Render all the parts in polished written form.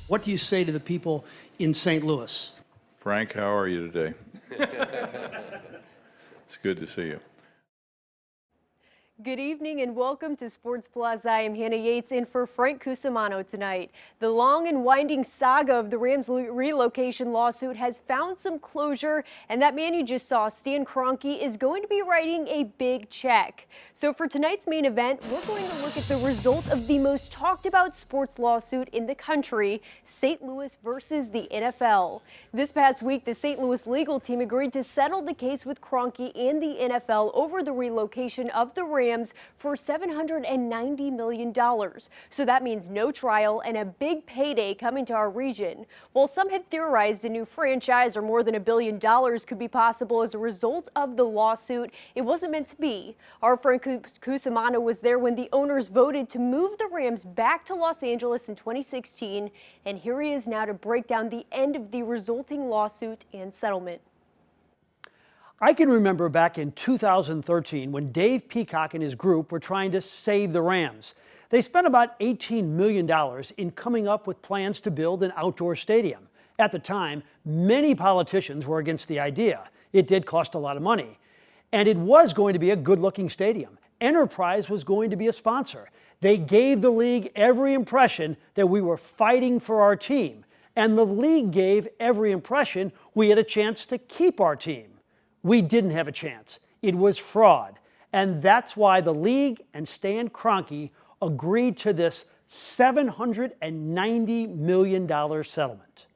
What do you say to the people in St. Louis? Frank, how are you today? It's good to see you. Good evening and welcome to Sports Plus. I am Hannah Yates in for Frank Cusimano tonight. The long and winding saga of the Rams relocation lawsuit has found some closure, and that man you just saw, Stan Kroenke, is going to be writing a big check. So for tonight's main event, we're going to look at the result of the most talked about sports lawsuit in the country, St. Louis versus the NFL. This past week, the St. Louis legal team agreed to settle the case with Kroenke and the NFL over the relocation of the Rams for $790 million. So that means no trial and a big payday coming to our region. While some had theorized a new franchise or more than $1 billion could be possible as a result of the lawsuit, it wasn't meant to be. Our friend Cusimano was there when the owners voted to move the Rams back to Los Angeles in 2016, and here he is now to break down the end of the resulting lawsuit and settlement. I can remember back in 2013 when Dave Peacock and his group were trying to save the Rams. They spent about $18 million in coming up with plans to build an outdoor stadium. At the time, many politicians were against the idea. It did cost a lot of money. And it was going to be a good-looking stadium. Enterprise was going to be a sponsor. They gave the league every impression that we were fighting for our team. And the league gave every impression we had a chance to keep our team. We didn't have a chance. It was fraud. And that's why the league and Stan Kroenke agreed to this $790 million settlement.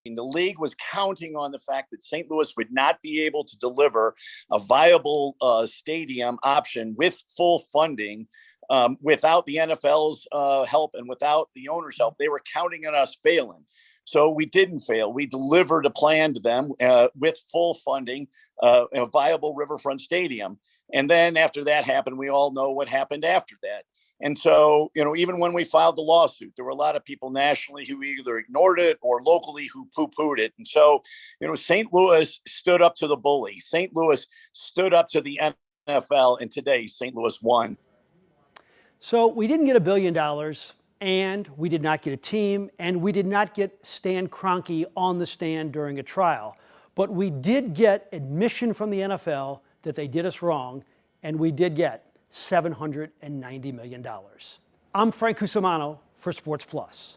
The league was counting on the fact that St. Louis would not be able to deliver a viable stadium option with full funding without the NFL's help and without the owners' help. They were counting on us failing. So we didn't fail. We delivered a plan to them with full funding, a viable riverfront stadium. And then after that happened, we all know what happened after that. And so, even when we filed the lawsuit, there were a lot of people nationally who either ignored it or locally who poo-pooed it. And so, St. Louis stood up to the bully. St. Louis stood up to the NFL, and today St. Louis won. So we didn't get $1 billion, and we did not get a team, and we did not get Stan Kroenke on the stand during a trial. But we did get admission from the NFL that they did us wrong, and we did get $790 million. I'm Frank Cusimano for Sports Plus.